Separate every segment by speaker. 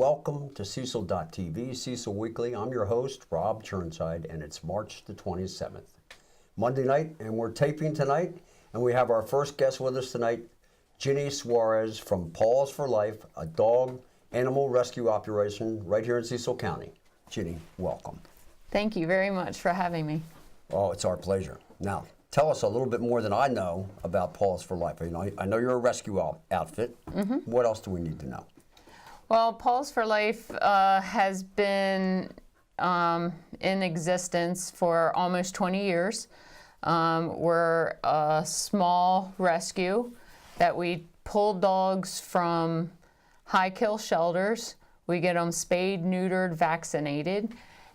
Speaker 1: welcome to Cecil.tv, Cecil Weekly. I'm your host, Rob Churnside, and it's March the 27th, Monday night, and we're taping tonight, and we have our first guest with us tonight, Ginny Suarez from Paws for Life, a dog animal rescue operation right here in Cecil County. Ginny, welcome.
Speaker 2: Thank you very much for having me.
Speaker 1: Oh, it's our pleasure. Now, tell us a little bit more than I know about Paws for Life. I know you're a rescue outfit. Mm-hmm. What else do we need to know?
Speaker 2: Well, Paws for Life has been in existence for almost 20 years. We're a small rescue that we pull dogs from high kill shelters. We get them spayed, neutered, vaccinated,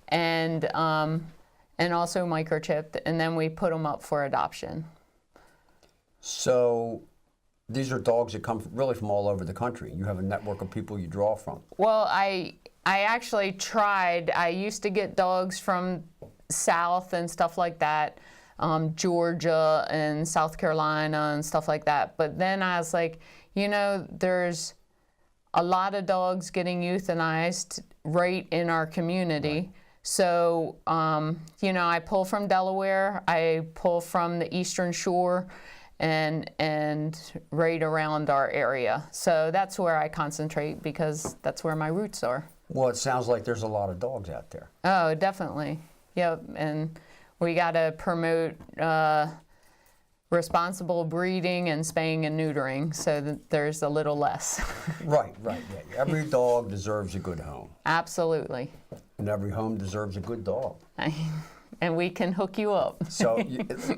Speaker 2: and also microchipped, and then we put them up for adoption.
Speaker 1: So these are dogs that come really from all over the country. You have a network of people you draw from.
Speaker 2: Well, I actually tried. I used to get dogs from South and stuff like that, Georgia and South Carolina and stuff like that. But then I was like, you know, there's a lot of dogs getting euthanized right in our community. Right. So, you know, I pull from Delaware, I pull from the Eastern Shore, and right around our area. So that's where I concentrate because that's where my roots are.
Speaker 1: Well, it sounds like there's a lot of dogs out there.
Speaker 2: Oh, definitely. Yep, and we got to promote responsible breeding and spaying and neutering so that there's a little less.
Speaker 1: Right. Yeah. Every dog deserves a good home.
Speaker 2: Absolutely.
Speaker 1: And every home deserves a good dog.
Speaker 2: And we can hook you up.
Speaker 1: So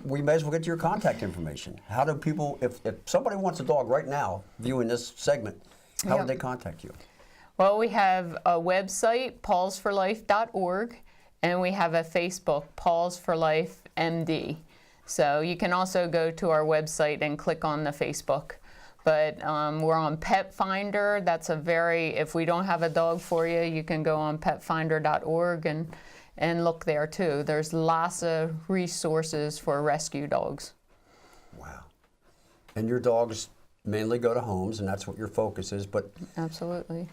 Speaker 1: we may as well get to your contact information. How do people, if somebody wants a dog right now viewing this segment, how would they contact you?
Speaker 2: Well, we have a website, pawsforlife.org, and we have a Facebook, Paws for Life MD. So you can also go to our website and click on the Facebook. But we're on Pet Finder. That's if we don't have a dog for you, you can go on petfinder.org and look there too. There's lots of resources for rescue dogs.
Speaker 1: Wow. And your dogs mainly go to homes, and that's what your focus is. But
Speaker 2: absolutely.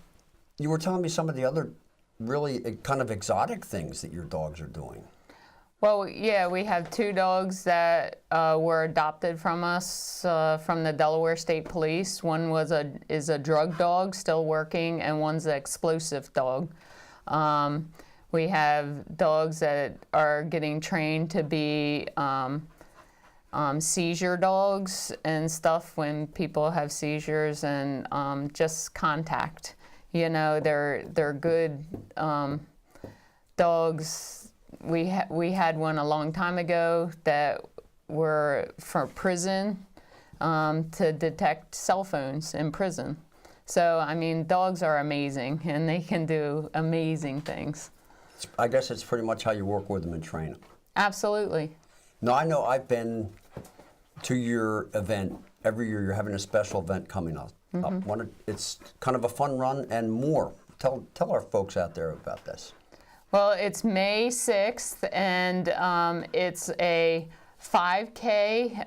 Speaker 1: You were telling me some of the other really kind of exotic things that your dogs are doing.
Speaker 2: Well, yeah, we have two dogs that were adopted from us from the Delaware State Police. One is a drug dog, still working, and one's an explosive dog. We have dogs that are getting trained to be seizure dogs and stuff when people have seizures, and just contact. You know, they're good dogs. We had one a long time ago that were for prison to detect cell phones in prison. So, I mean, dogs are amazing, and they can do amazing things.
Speaker 1: I guess it's pretty much how you work with them and train them.
Speaker 2: Absolutely.
Speaker 1: Now, I know I've been to your event. Every year you're having a special event coming up. Mm-hmm. It's kind of a fun run and more. Tell our folks out there about this.
Speaker 2: Well, it's May 6th, and it's a 5K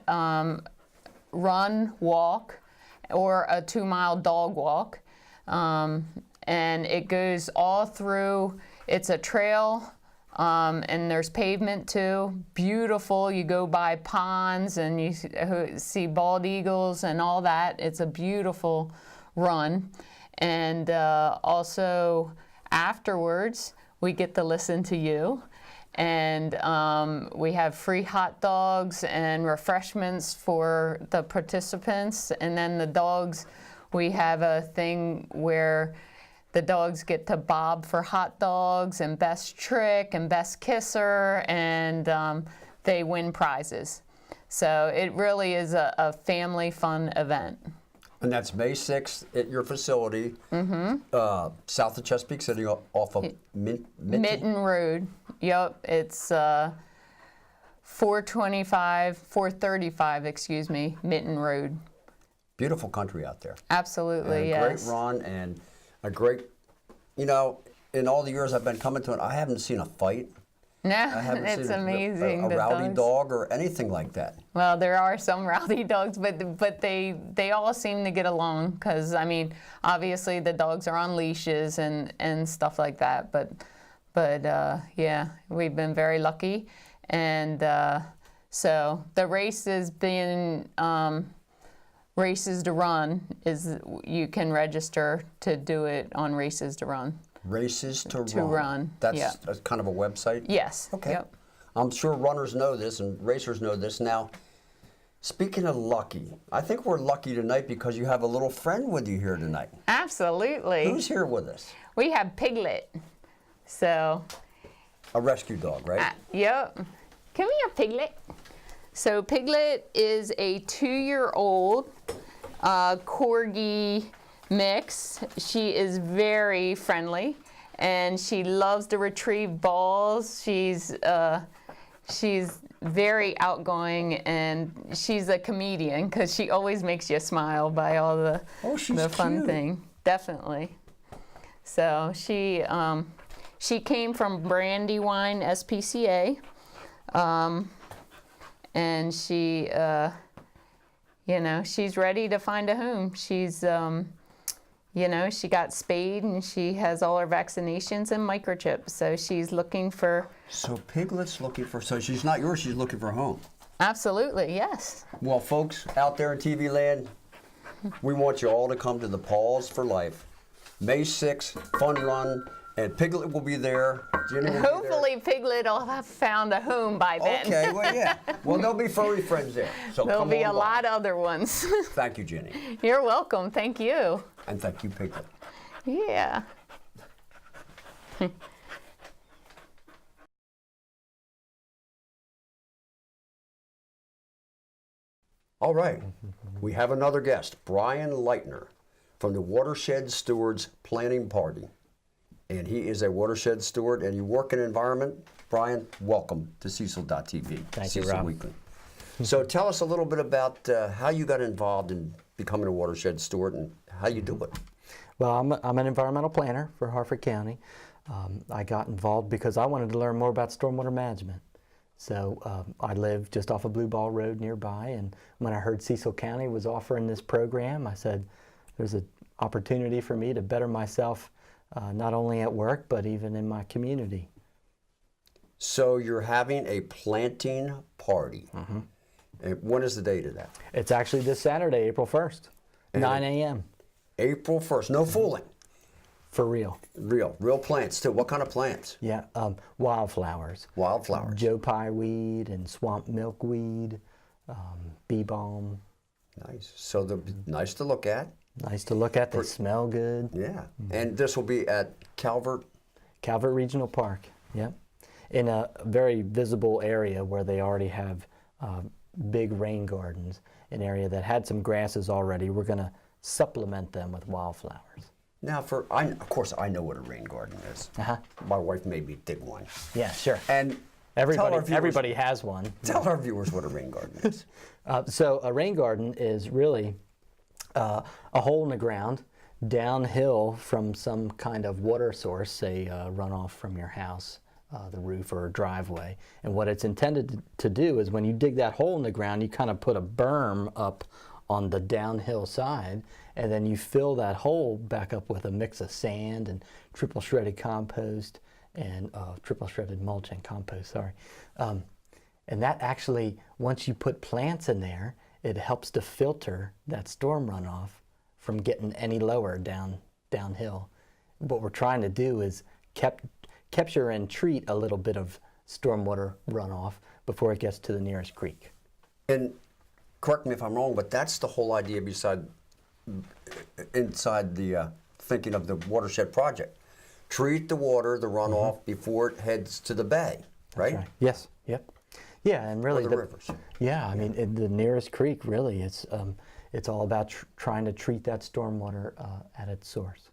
Speaker 2: run, walk, or a 2-mile dog walk. And it goes all through. It's a trail, and there's pavement too. Beautiful. You go by ponds, and you see bald eagles and all that. It's a beautiful run. And also afterwards, we get to listen to you, and we have free hot dogs and refreshments for the participants. And then the dogs, we have a thing where the dogs get to bob for hot dogs and best trick and best kisser, and they win prizes. So it really is a family fun event.
Speaker 1: And that's May 6th at your facility, south of Chesapeake City, off of
Speaker 2: Mitten Road. Yep, it's 435, excuse me, Mitten Road.
Speaker 1: Beautiful country out there.
Speaker 2: Absolutely, yes.
Speaker 1: Great run and a great, you know, in all the years I've been coming to it, I haven't seen a fight.
Speaker 2: No,
Speaker 1: I haven't
Speaker 2: it's
Speaker 1: seen
Speaker 2: amazing.
Speaker 1: a
Speaker 2: the
Speaker 1: rowdy
Speaker 2: dogs.
Speaker 1: dog or anything like that.
Speaker 2: Well, there are some rowdy dogs, but they all seem to get along because, I mean, obviously the dogs are on leashes and stuff like that. But yeah, we've been very lucky. And so the race has been Races to Run is you can register to do it on Races to Run.
Speaker 1: Races to Run.
Speaker 2: Run,
Speaker 1: That's
Speaker 2: yeah.
Speaker 1: a kind of a website?
Speaker 2: Yes.
Speaker 1: Okay.
Speaker 2: Yep.
Speaker 1: I'm sure runners know this and racers know this. Now, speaking of lucky, I think we're lucky tonight because you have a little friend with you here tonight.
Speaker 2: Absolutely.
Speaker 1: Who's here with us?
Speaker 2: We have Piglet. So.
Speaker 1: A rescue dog, right?
Speaker 2: Yep. Come here, Piglet. So Piglet is a 2-year-old Corgi mix. She is very friendly, and she loves to retrieve balls. She's very outgoing, and she's a comedian because she always makes you smile by all the fun
Speaker 1: cute.
Speaker 2: thing. Definitely. So she came from Brandywine SPCA, and she she's ready to find a home. She's she got spayed and she has all her vaccinations and microchips. So she's looking for.
Speaker 1: So Piglet's looking for, so she's not yours, she's looking for a home.
Speaker 2: Absolutely, yes.
Speaker 1: Well, folks out there in TV land, we want you all to come to the Paws for Life. May 6th, fun run, and Piglet will be there. Ginny will be there.
Speaker 2: Hopefully Piglet will have found a home by then.
Speaker 1: Okay, well, yeah. Well, there'll be furry friends there. So
Speaker 2: There'll
Speaker 1: come
Speaker 2: be
Speaker 1: on
Speaker 2: a
Speaker 1: by.
Speaker 2: lot of other ones.
Speaker 1: Thank you, Ginny.
Speaker 2: You're welcome. Thank you.
Speaker 1: And thank you, Piglet.
Speaker 2: Yeah.
Speaker 1: All right, we have another guest, Bryan Lightner from the Watershed Stewards Planning Party. And he is a Watershed Steward, and you work in environment. Bryan, welcome to Cecil.tv.
Speaker 3: Thank you,
Speaker 1: Cecil
Speaker 3: Rob.
Speaker 1: Weekly. So tell us a little bit about how you got involved in becoming a Watershed Steward and how you do it.
Speaker 3: Well, I'm an environmental planner for Harford County. I got involved because I wanted to learn more about stormwater management. So I live just off of Blue Ball Road nearby, and when I heard Cecil County was offering this program, I said, there's an opportunity for me to better myself, not only at work, but even in my community.
Speaker 1: So you're having a planting party. Mm-hmm. And when is the date of that?
Speaker 3: It's actually this Saturday, April 1st,
Speaker 1: And
Speaker 3: 9 a.m.
Speaker 1: April 1st, no fooling.
Speaker 3: For real.
Speaker 1: Real plants too. What kind of plants?
Speaker 3: Yeah, wildflowers.
Speaker 1: Wildflowers.
Speaker 3: Joe Pye weed and swamp milkweed, bee balm.
Speaker 1: Nice. So they're nice to look at.
Speaker 3: Nice to look at. They smell good.
Speaker 1: Yeah. And this will be at Calvert
Speaker 3: Regional Park. Yep. In a very visible area where they already have big rain gardens, an area that had some grasses already. We're going to supplement them with wildflowers.
Speaker 1: Now, of course, I know what a rain garden is.
Speaker 3: Uh-huh.
Speaker 1: My wife made me dig one.
Speaker 3: Yeah, sure.
Speaker 1: And
Speaker 3: everybody has one.
Speaker 1: Tell our viewers what a rain garden is.
Speaker 3: So a rain garden is really a hole in the ground downhill from some kind of water source, say runoff from your house, the roof or a driveway. And what it's intended to do is when you dig that hole in the ground, you kind of put a berm up on the downhill side, and then you fill that hole back up with a mix of sand and triple shredded compost and triple shredded mulch and compost, sorry. And that actually, once you put plants in there, it helps to filter that storm runoff from getting any lower downhill. What we're trying to do is capture and treat a little bit of stormwater runoff before it gets to the nearest creek.
Speaker 1: And correct me if I'm wrong, but that's the whole idea inside the thinking of the Watershed Project. Treat the water, the runoff, before it heads to the bay, right?
Speaker 3: That's right. Yes, yep. Yeah, and really
Speaker 1: Or the rivers.
Speaker 3: Yeah, I mean, the nearest creek, really, it's all about trying to treat that stormwater at its source.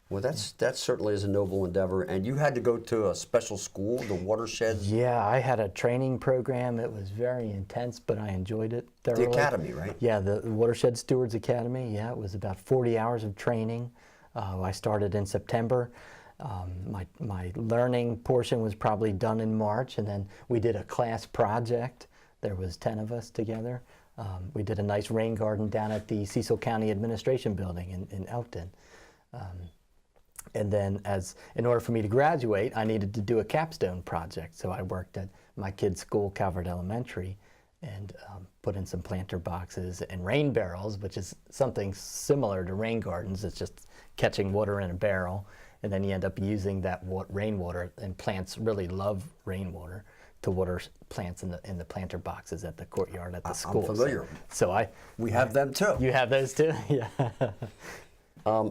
Speaker 1: Well, that certainly is a noble endeavor. And you had to go to a special school, the Watershed?
Speaker 3: Yeah, I had a training program. It was very intense, but I enjoyed it thoroughly.
Speaker 1: The academy, right?
Speaker 3: Yeah, the Watershed Stewards Academy. Yeah, it was about 40 hours of training. I started in September. My learning portion was probably done in March, and then we did a class project. There was 10 of us together. We did a nice rain garden down at the Cecil County Administration Building in Elkton. And then in order for me to graduate, I needed to do a capstone project. So I worked at my kid's school, Calvert Elementary, and put in some planter boxes and rain barrels, which is something similar to rain gardens. It's just catching water in a barrel, and then you end up using that rainwater, and plants really love rainwater to water plants in the planter boxes at the courtyard at the school.
Speaker 1: I'm familiar.
Speaker 3: So
Speaker 1: we have them too.
Speaker 3: You have those too? Yeah.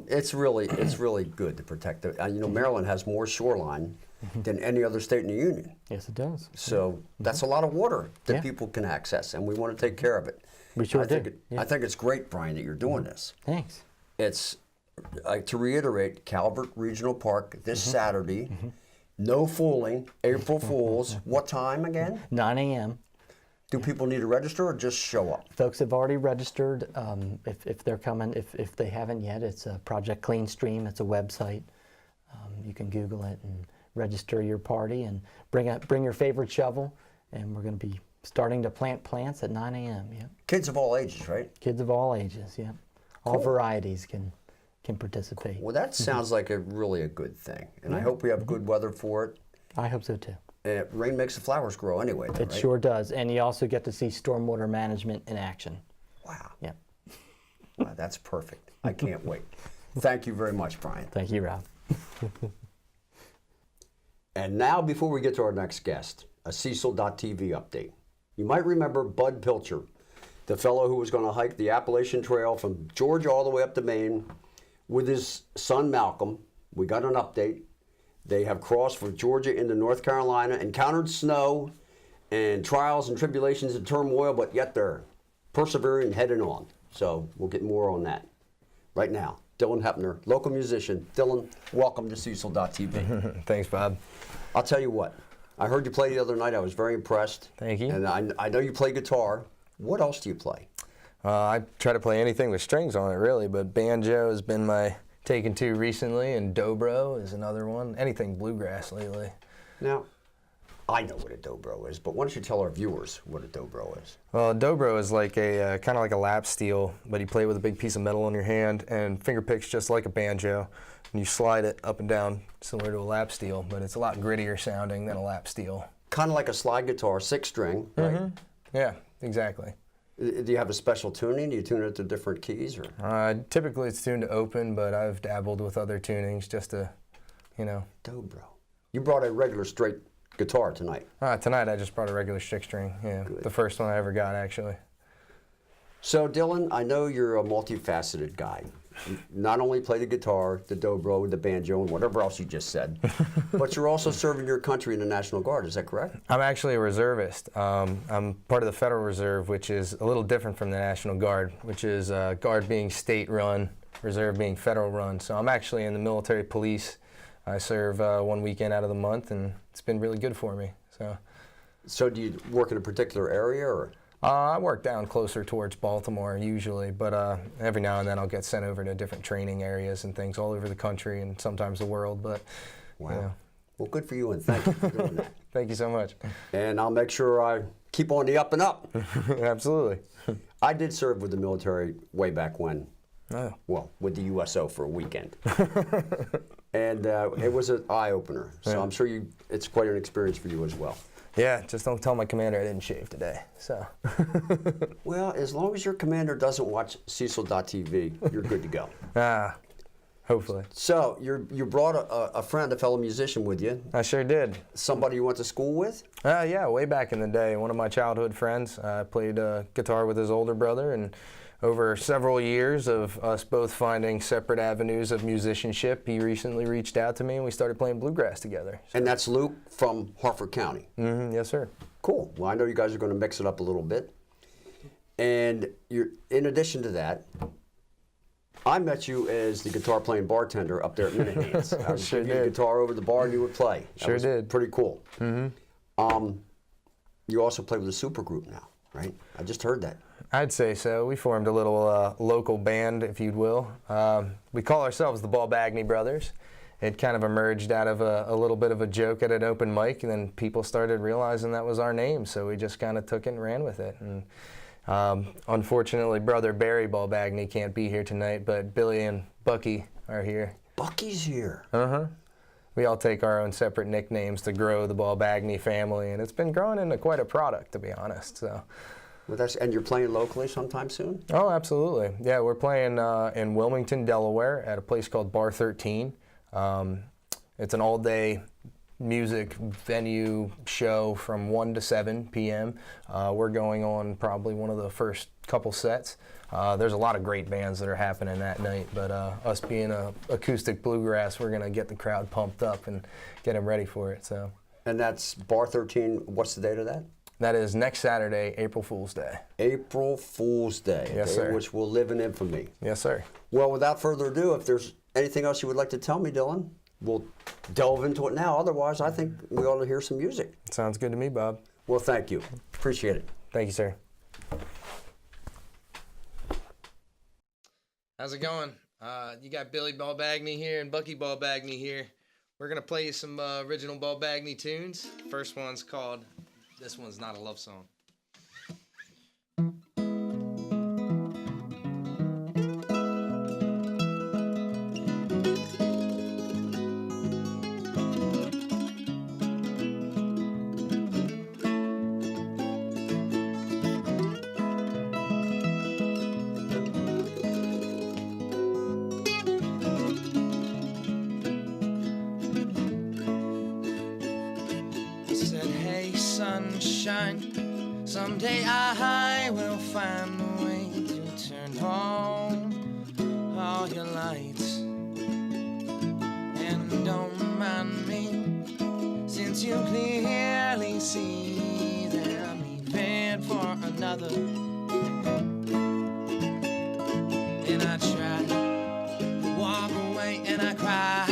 Speaker 1: It's really good to protect it. You know, Maryland has more shoreline than any other state in the union.
Speaker 3: Yes, it does.
Speaker 1: So that's a lot of water that
Speaker 3: Yeah.
Speaker 1: people can access, and we want to take care of it.
Speaker 3: We sure do.
Speaker 1: I think it's great, Brian, that you're doing this.
Speaker 3: Thanks.
Speaker 1: It's, to reiterate, Calvert Regional Park this Saturday. No fooling, April Fools. What time again?
Speaker 3: 9 a.m.
Speaker 1: Do people need to register or just show up?
Speaker 3: Folks have already registered. If they're coming, if they haven't yet, it's a Project Clean Stream. It's a website. You can Google it and register your party and bring your favorite shovel. And we're going to be starting to plant plants at 9 a.m. Yeah.
Speaker 1: Kids of all ages, right?
Speaker 3: Kids of all ages. Yeah. All
Speaker 1: Cool.
Speaker 3: varieties can participate.
Speaker 1: Well, that sounds like really a good thing, and I hope we have good weather for it.
Speaker 3: I hope so too.
Speaker 1: Rain makes the flowers grow anyway, though,
Speaker 3: It
Speaker 1: right?
Speaker 3: sure does. And you also get to see stormwater management in action.
Speaker 1: Wow.
Speaker 3: Yeah.
Speaker 1: Wow, that's perfect. I can't wait. Thank you very much, Brian.
Speaker 3: Thank you, Rob.
Speaker 1: And now, before we get to our next guest, a Cecil.tv update. You might remember Bud Pilcher, the fellow who was going to hike the Appalachian Trail from Georgia all the way up to Maine with his son Malcolm. We got an update. They have crossed from Georgia into North Carolina, encountered snow and trials and tribulations and turmoil, but yet they're persevering and heading on. So we'll get more on that. Right now, Dylan Hepner, local musician. Dylan, welcome to Cecil.tv.
Speaker 4: Thanks, Bob.
Speaker 1: I'll tell you what, I heard you play the other night. I was very impressed.
Speaker 4: Thank you.
Speaker 1: And I know you play guitar. What else do you play?
Speaker 4: I try to play anything with strings on it, really, but banjo has been my taken to recently, and dobro is another one. Anything bluegrass lately.
Speaker 1: Now, I know what a dobro is, but why don't you tell our viewers what a dobro is?
Speaker 4: Well, a dobro is like a kind of like a lap steel, but you play with a big piece of metal in your hand and finger picks just like a banjo, and you slide it up and down similar to a lap steel, but it's a lot grittier sounding than a lap steel.
Speaker 1: Kind of like a slide guitar, 6-string, right?
Speaker 4: Yeah, exactly.
Speaker 1: Do you have a special tuning? Do you tune it to different keys? Or?
Speaker 4: Typically it's tuned to open, but I've dabbled with other tunings just to,
Speaker 1: Dobro. You brought a regular straight guitar tonight.
Speaker 4: Tonight I just brought a regular 6-string, yeah.
Speaker 1: Good.
Speaker 4: The first one I ever got, actually.
Speaker 1: So, Dylan, I know you're a multifaceted guy. You not only play the guitar, the dobro, the banjo, and whatever else you just said, but you're also serving your country in the National Guard. Is that correct?
Speaker 4: I'm actually a reservist. I'm part of the Federal Reserve, which is a little different from the National Guard, which is Guard being state-run, Reserve being federal-run. So I'm actually in the military police. I serve 1 weekend out of the month, and it's been really good for me.
Speaker 1: So do you work in a particular area, or?
Speaker 4: I work down closer towards Baltimore usually, but every now and then I'll get sent over to different training areas and things all over the country and sometimes the world. But
Speaker 1: Wow. Well, good for you, and thank you for doing that.
Speaker 4: Thank you so much.
Speaker 1: And I'll make sure I keep on the up and up.
Speaker 4: Absolutely.
Speaker 1: I did serve with the military way back when.
Speaker 4: Oh.
Speaker 1: Well, with the USO for a weekend. And it was an eye-opener. So
Speaker 4: Yeah.
Speaker 1: I'm sure it's quite an experience for you as well.
Speaker 4: Yeah, just don't tell my commander I didn't shave today. So.
Speaker 1: Well, as long as your commander doesn't watch Cecil.tv, you're good to go.
Speaker 4: Hopefully.
Speaker 1: So you brought a friend, a fellow musician with you,
Speaker 4: I sure did.
Speaker 1: somebody you went to school with?
Speaker 4: Yeah, way back in the day, one of my childhood friends. I played guitar with his older brother, and over several years of us both finding separate avenues of musicianship, he recently reached out to me and we started playing bluegrass together.
Speaker 1: And that's Luke from Harford County.
Speaker 4: Yes, sir.
Speaker 1: Cool. Well, I know you guys are going to mix it up a little bit. And in addition to that, I met you as the guitar playing bartender up there at Minahan's. I would
Speaker 4: Sure
Speaker 1: give you a
Speaker 4: did.
Speaker 1: guitar over the bar and you would play. That
Speaker 4: Sure
Speaker 1: was
Speaker 4: did.
Speaker 1: Pretty cool. You also play with a super group now, right? I just heard that.
Speaker 4: I'd say so. We formed a little local band, if you will. We call ourselves the Ballbag Me brothers, it kind of emerged out of a little bit of a joke at an open mic, and then people started realizing that was our name, so we just kind of took it and ran with it. And unfortunately, brother Barry Ballbag Me can't be here tonight, but Billy and Bucky are here.
Speaker 1: Bucky's here.
Speaker 4: Uh-huh. We all take our own separate nicknames to grow the Ballbag Me family, and it's been growing into quite a product, to be honest. So.
Speaker 1: Well, and you're playing locally sometime soon?
Speaker 4: Oh, absolutely. Yeah, we're playing in Wilmington, Delaware at a place called Bar 13. It's an all-day music venue show from 1 to 7 p.m. We're going on probably one of the first couple sets. There's a lot of great bands that are happening that night, but us being acoustic bluegrass, we're going to get the crowd pumped up and get them ready for it. So.
Speaker 1: And that's Bar 13. What's the date of that?
Speaker 4: That is next Saturday, April Fool's Day.
Speaker 1: April Fool's Day.
Speaker 4: Yes, sir.
Speaker 1: Which will live in infamy.
Speaker 4: Yes, sir.
Speaker 1: Well, without further ado, if there's anything else you would like to tell me, Dylan, we'll delve into it now. Otherwise, I think we ought to hear some music.
Speaker 4: Sounds good to me, Bob.
Speaker 1: Well, thank you. Appreciate it.
Speaker 4: Thank you, sir. How's it going? You got Billy Ballbag Me here and Bucky Ballbag Me here. We're going to play you some original Ballbag Me tunes. First one's called, this one's not a love song. Sunshine, someday I will find a way to turn on all your lights. And don't mind me, since you clearly see that I'm even for another. And I try to walk away and I cry.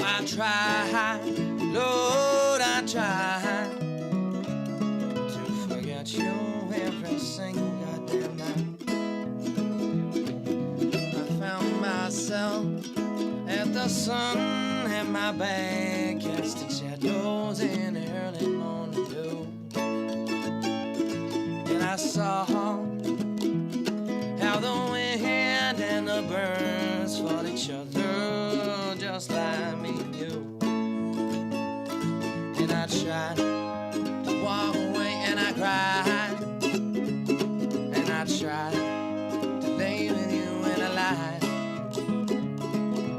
Speaker 4: I try, Lord, I try to forget you every single goddamn night. I found myself at the sun at my back, casting shadows in the early morning dew. And I saw how the wind and the birds fought each other just like me and you. And I tried to walk away and I cried. And I tried to lay with you and I lied.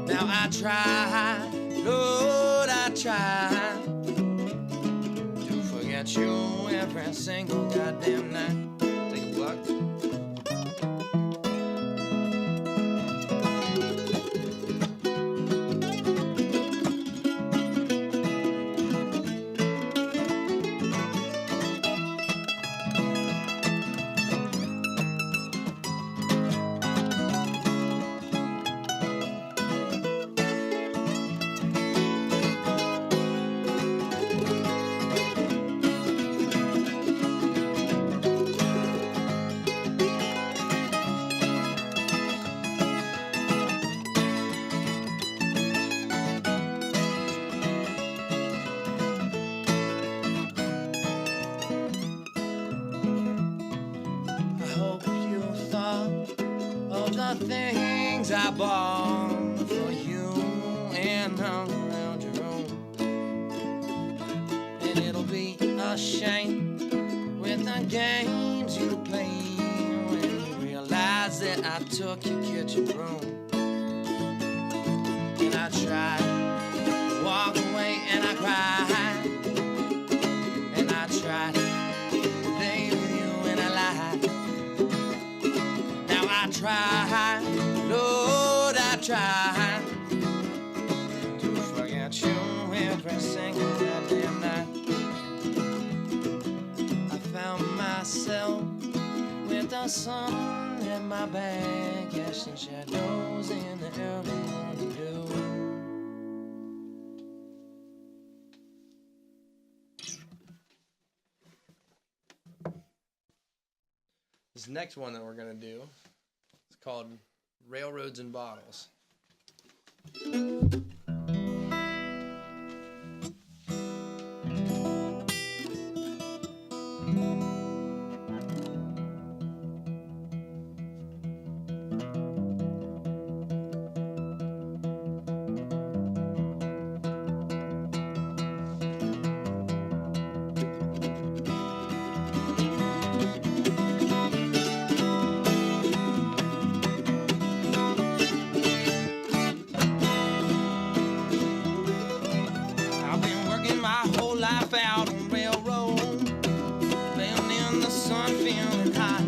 Speaker 4: Now I try, Lord, I try to forget you every single goddamn night. Take a block. Things I bought for you and hung around your room. And it'll be a shame with the games you play when you realize that I took your kitchen broom. And I tried to walk away and I cried. And I tried to lay with you and I lied. Now I try, Lord, I try to forget you every single goddamn night. I found myself with the sun at my back, casting shadows in the early morning dew. This this next one that we're going to do. It's called Railroads and Bottles.
Speaker 5: Out on railroad, laying in the sun, feeling hot.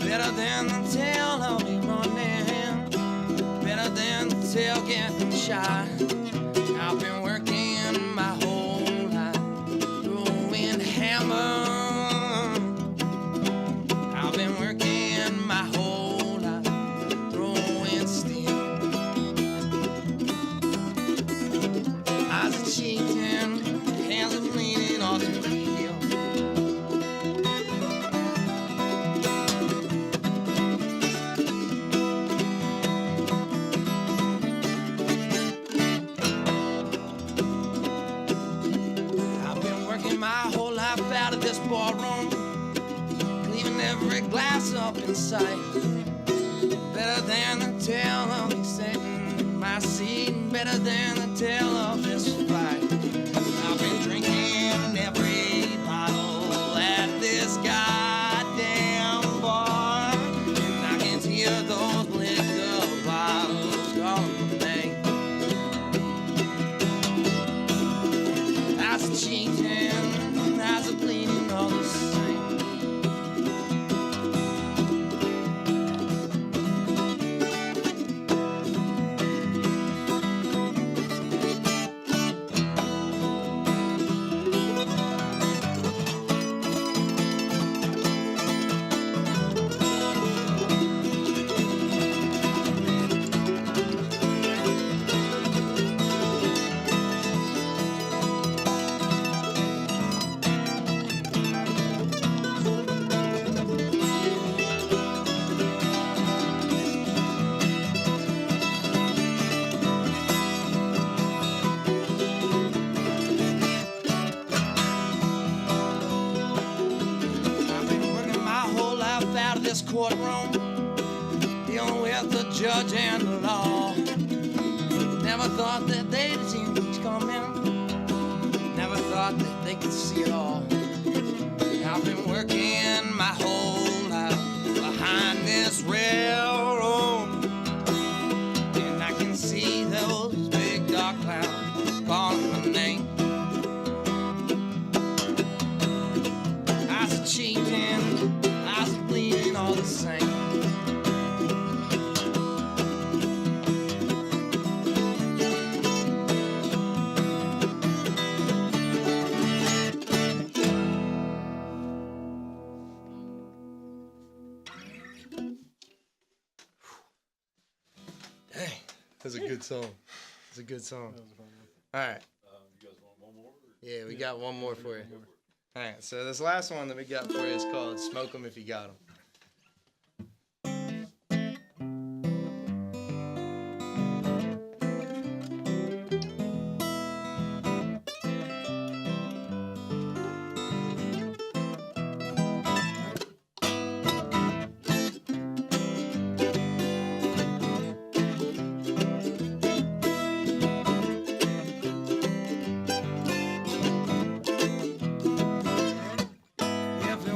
Speaker 5: Better than the tail of me running, better than the tail getting shot. I've been working my whole life, throwing hammer. I've been working my whole life, throwing steel. Eyes are cheating, hands are bleeding all through the heel. I've been working my whole life out of this ballroom, cleaning every glass up in sight. Better than the tail of me sitting in my seat, better than the tail of this fight. I've been drinking every bottle at this goddamn bar, and I can hear those liquor bottles calling my name. Eyes are cheating, eyes are bleeding all the same. This courtroom, dealing with the judge and the law. Never thought that they'd see me coming, never thought that they could see it all. I've been working my whole life behind this railroad, and I can see those big dark clouds calling my name. Eyes are cheating, eyes are bleeding all the same. Dang, that's a good song. It's a good song. All right.
Speaker 6: You guys want one more?
Speaker 5: Yeah, we got one more for you. All right, so this last one that we got for you is called Smoke 'Em If You Got 'Em.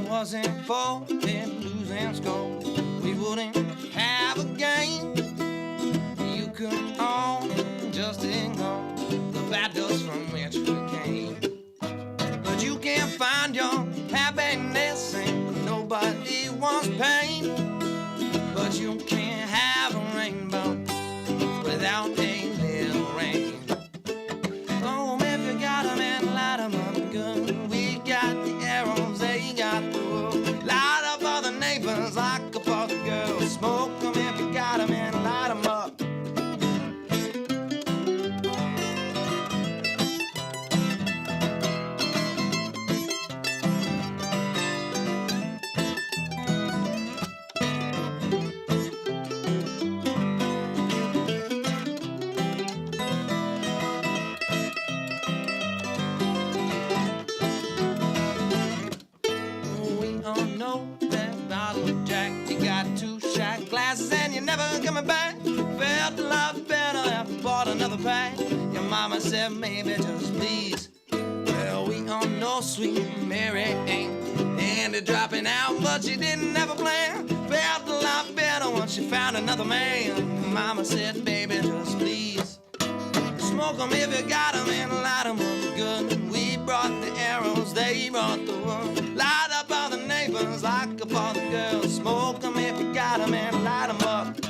Speaker 5: Wasn't for them losing score, we wouldn't have a game. You could all just ignore the bad dust from which we came. But you can't find your happiness and nobody wants pain. But you can't have a rainbow without a little rain. Oh, if you got 'em and light 'em up good, we got the arrows, they got the wood. Light 'em Mama said, maybe just please. Well, we all know sweet Mary ended dropping out, but she didn't have a plan. Felt a lot better once she found another man. Mama said, baby, just please. Smoke 'em if you got 'em and light 'em up good. We brought the arrows, they brought the wood. Light up all the neighbors, like up all the girls. Smoke 'em if you got 'em and light 'em up.